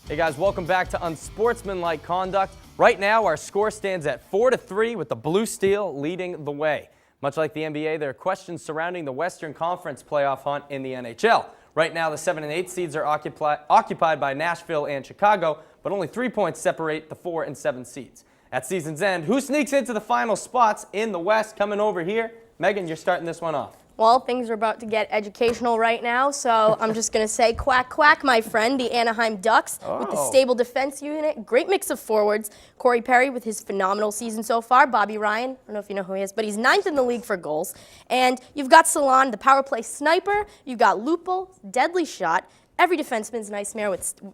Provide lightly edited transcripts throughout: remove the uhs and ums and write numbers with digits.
Hey guys, welcome back to Unsportsmanlike Conduct. Right now, our score stands at 4-3 with the Blue Steel leading the way. Much like the NBA, there are questions surrounding the Western Conference playoff hunt in the NHL. Right now, the 7 and 8 seeds are occupied by Nashville and Chicago, but only 3 points separate the 4 and 7 seeds. At season's end, who sneaks into the final spots in the West? Coming over here, Megan, you're starting this one off. Well, things are about to get educational right now, so I'm just going to say quack, quack, my friend. The Anaheim Ducks with the stable defense unit. Great mix of forwards. Corey Perry with his phenomenal season so far. Bobby Ryan, I don't know if you know who he is, but he's 9th in the league for goals. And you've got Salon, the power play sniper. You've got Lupo, deadly shot. Every defenseman's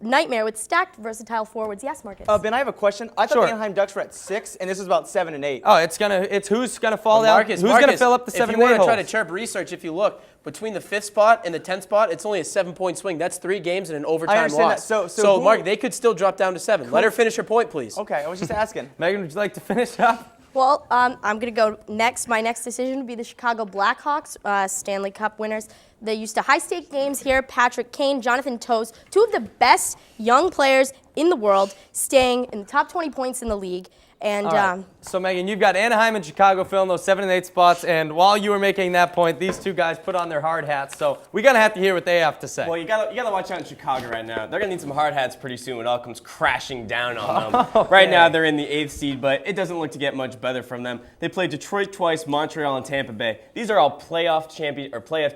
nightmare with stacked, versatile forwards. Yes, Marcus? Ben, I have a question. I thought the Anaheim Ducks were at 6, and this is about 7 and 8. Oh, it's who's gonna fall down? Who's gonna fill up the 7 and 8 If you want to try holes? to chirp research, if you look between the 5th spot and the 10th spot, it's only a 7-point swing. That's 3 games and an overtime loss. That. So Mark, they could still drop down to 7. Let her finish her point, please. Okay, I was just asking. Megan, would you like to finish up? Well, I'm going to go next. My next decision would be the Chicago Blackhawks, Stanley Cup winners. They used to high-stake games here. Patrick Kane, Jonathan Toews, 2 of the best young players in the world, staying in the top 20 points in the league. And So, Megan, you've got Anaheim and Chicago filling those 7 and 8 spots, and while you were making that point, these two guys put on their hard hats, so we're going to have to hear what they have to say. Well, you gotta watch out in Chicago right now. They're going to need some hard hats pretty soon when it all comes crashing down on them. Okay. Right now, they're in the 8th seed, but it doesn't look to get much better from them. They played Detroit twice, Montreal, and Tampa Bay. These are all playoff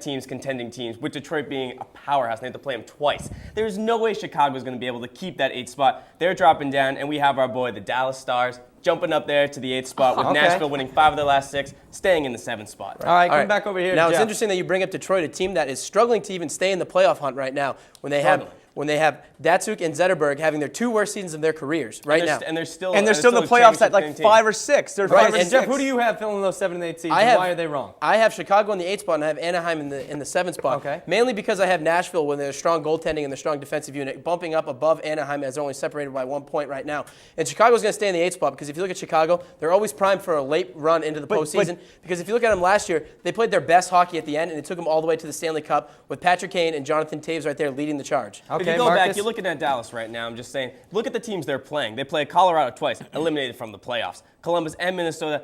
teams, contending teams, with Detroit being a powerhouse. They have to play them twice. There's no way Chicago's going to be able to keep that 8th spot. They're dropping down, and we have our boy, the Dallas Stars, jumping up there to the 8th spot with Nashville winning 5 of their last 6, staying in the 7th spot. All right, come back over here. Now, Jeff. it's interesting that you bring up Detroit, a team that is struggling to even stay in the playoff hunt right now when they have Datsuk and Zetterberg having their 2 worst seasons of their careers now. And they're still And they're still in the playoffs at like 5 or 6. They're 5 or And 6. Jeff, who do you have filling those 7 and 8 seeds, and why are they wrong? I have Chicago in the 8th spot, and I have Anaheim in the 7th spot. Okay. Mainly because I have Nashville with their strong goaltending and their strong defensive unit bumping up above Anaheim as they're only separated by 1 point right now. And Chicago's going to stay in the 8th spot because if you look at Chicago, they're always primed for a late run into the postseason. Because if you look at them last year, they played their best hockey at the end, and it took them all the way to the Stanley Cup with Patrick Kane and Jonathan Toews right there leading the charge. Okay, If you go Marcus? back, you're looking at Dallas right now. I'm just saying, look at the teams they're playing. They play Colorado twice, eliminated from the playoffs. Columbus and Minnesota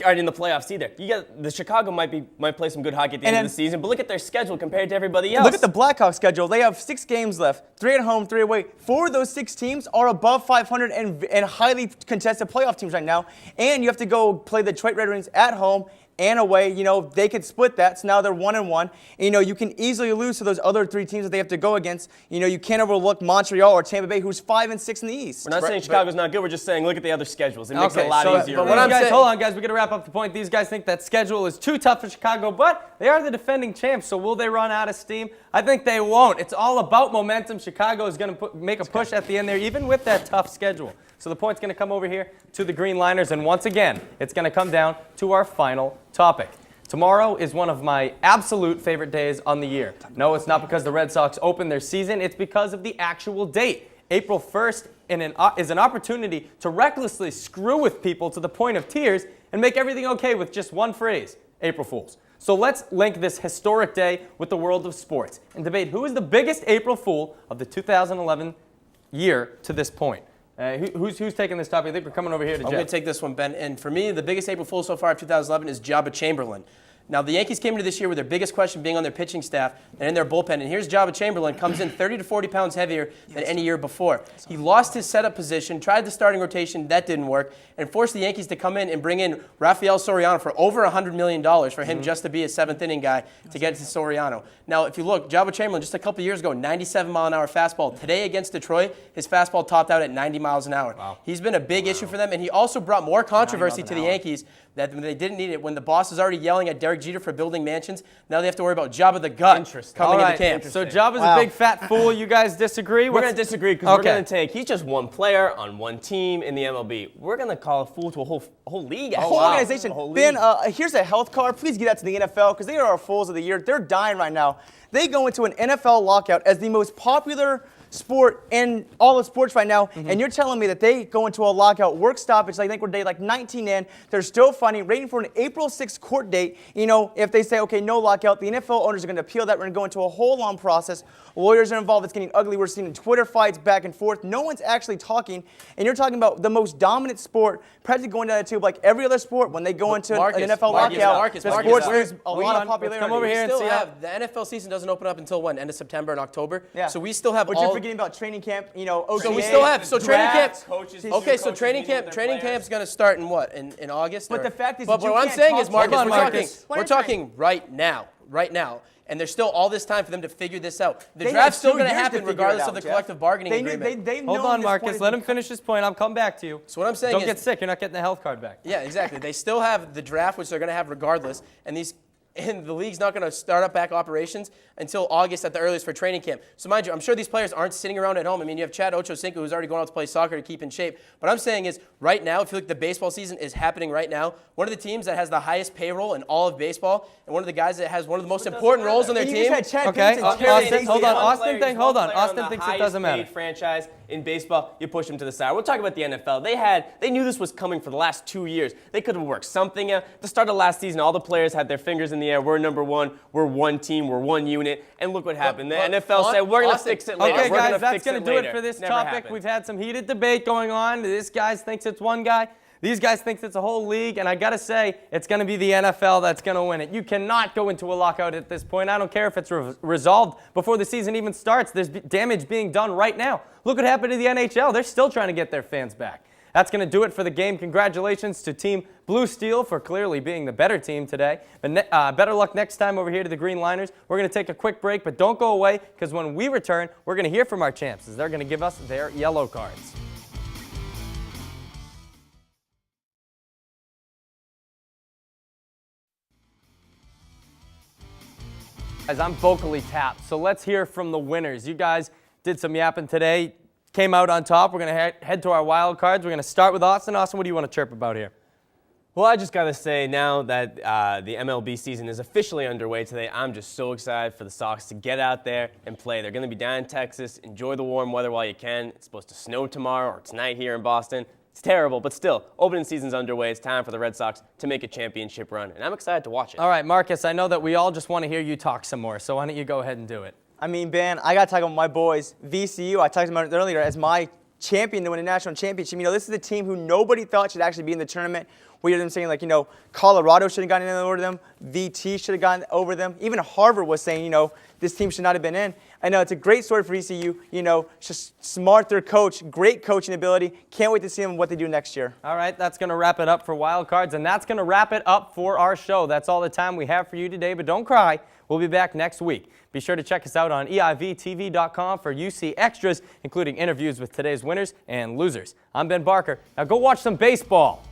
aren't in the playoffs either. The Chicago might play some good hockey at the end of the season, but look at their schedule compared to everybody else. Look at the Blackhawks schedule. They have 6 games left, 3 at home, 3 away. 4 of those 6 teams are above 500 and highly contested playoff teams right now. And you have to go play the Detroit Red Wings at home and away. You know, they could split that, so now they're 1-1. And, you know, you can easily lose to those other 3 teams that they have to go against. You know, you can't overlook Montreal or Tampa Bay, who's 5 and 6 in the East. We're not saying Chicago's not good. We're just saying look at the other schedules. It makes it a lot easier. But hold on, guys. We're going to wrap up the point. These guys think that schedule is too tough for Chicago, but they are the defending champs, so will they run out of steam? I think they won't. It's all about momentum. Chicago is going to make a push at the end there, even with that tough schedule. So the point's going to come over here to the Green Liners, and once again, it's going to come down to our final topic. Tomorrow is one of my absolute favorite days on the year. No, it's not because the Red Sox opened their season. It's because of the actual date. April 1st is an opportunity to recklessly screw with people to the point of tears and make everything okay with just one phrase, April Fools. So let's link this historic day with the world of sports and debate who is the biggest April Fool of the 2011 year to this point. Who's taking this topic? I think we're coming over here to Jeff. I'm going to take this one, Ben. And for me, the biggest April Fool so far of 2011 is Jabba Chamberlain. Now, the Yankees came into this year with their biggest question being on their pitching staff and in their bullpen. And here's Jabba Chamberlain, comes in 30 to 40 pounds heavier than any year before. He lost his setup position, tried the starting rotation, that didn't work, and forced the Yankees to come in and bring in Rafael Soriano for over $100 million for him just to be a 7th inning guy to get to Soriano. Now, if you look, Jabba Chamberlain just a couple years ago, 97-mile-an-hour fastball. Today against Detroit, his fastball topped out at 90 miles an hour. Wow. He's been a big issue for them, and he also brought more controversy to the Yankees that when they didn't need it. When the boss is already yelling at Derek Jeter for building mansions, now they have to worry about Jabba the Gut coming into camp. So Jabba's a big fat fool. You guys disagree? We're going to disagree because we're going to take, he's just one player on one team in the MLB. We're going to call a fool to a whole league. A whole organization. Ben, here's a health card. Please get that to the NFL because they are our fools of the year. They're dying right now. They go into an NFL lockout as the most popular sport in all of sports right now, and you're telling me that they go into a lockout work stoppage, I think we're day like 19 in, they're still fighting, waiting for an April 6th court date. You know, if they say, okay, no lockout, the NFL owners are going to appeal that. We're going to go into a whole long process. Lawyers are involved. It's getting ugly. We're seeing Twitter fights back and forth. No one's actually talking, and you're talking about the most dominant sport, practically going down the tube like every other sport. When they go into an NFL lockout, the sports lose a lot of popularity. Come over here and see the NFL season doesn't open up until when? End of September and October. Yeah. So we still have But you're forgetting about training camp, you know, OTA. So we still have training camp. Coaches, Okay, so training camp's going to start in what? In August? But or- the fact is but that you what I'm can't saying talk is, Marcus, about Marcus. we're talking right now. And there's still all this time for them to figure this out. The They draft's have still 2 going to years to happen figure it regardless out, of the Jeff. collective bargaining agreement. They've Hold known on, this Marcus. point Let is him finish his point. I'll come back to you. So what I'm saying Don't is, get sick. You're not getting the health card back. yeah, exactly. They still have the draft, which they're going to have regardless, and the league's not going to start up back operations until August at the earliest for training camp. So mind you, I'm sure these players aren't sitting around at home. I mean, you have Chad Ochocinco, who's already going out to play soccer to keep in shape. What I'm saying is, right now, I feel like the baseball season is happening right now. One of the teams that has the highest payroll in all of baseball, and one of the guys that has one of the most important roles on their And you team. just had Chad Okay, Payton, Austin, Terry hold on. Stacey. Austin think- hold on. Austin thinks it doesn't matter. Franchise in baseball, you push them to the side. We'll talk about the NFL. They knew this was coming for the last 2 years. They could have worked something out. At the start of last season, all the players had their fingers in the air. We're number one. We're one team. We're one unit. And look what happened. The NFL said, we're going to fix it later. Okay, We're guys, gonna that's fix going it to do it later." for this Never topic. happened. We've had some heated debate going on. This guy thinks it's one guy. These guys think it's a whole league, and I got to say, it's going to be the NFL that's going to win it. You cannot go into a lockout at this point. I don't care if it's resolved before the season even starts. There's damage being done right now. Look what happened to the NHL. They're still trying to get their fans back. That's going to do it for the game. Congratulations to Team Blue Steel for clearly being the better team today. But better luck next time over here to the Green Liners. We're going to take a quick break, but don't go away, because when we return, we're going to hear from our champs as they're going to give us their yellow cards. Guys, I'm vocally tapped, so let's hear from the winners. You guys did some yapping today, came out on top. We're going to head to our wild cards. We're going to start with Austin. Austin, what do you want to chirp about here? Well, I just got to say, now that the MLB season is officially underway today, I'm just so excited for the Sox to get out there and play. They're going to be down in Texas. Enjoy the warm weather while you can. It's supposed to snow tomorrow or tonight here in Boston. It's terrible, but still, opening season's underway. It's time for the Red Sox to make a championship run, and I'm excited to watch it. All right, Marcus, I know that we all just want to hear you talk some more, so why don't you go ahead and do it? I mean, Ben, I got to talk about my boys, VCU. I talked about it earlier as my champion to win a national championship. You know, this is a team who nobody thought should actually be in the tournament. We hear them saying, like, you know, Colorado should have gotten in over them. VT should have gotten over them. Even Harvard was saying, you know, this team should not have been in. I know it's a great story for ECU. You know, just smart, their coach, great coaching ability. Can't wait to see them what they do next year. All right, that's going to wrap it up for Wild Cards, and that's going to wrap it up for our show. That's all the time we have for you today, but don't cry. We'll be back next week. Be sure to check us out on EIVTV.com for UC Extras, including interviews with today's winners and losers. I'm Ben Barker. Now go watch some baseball.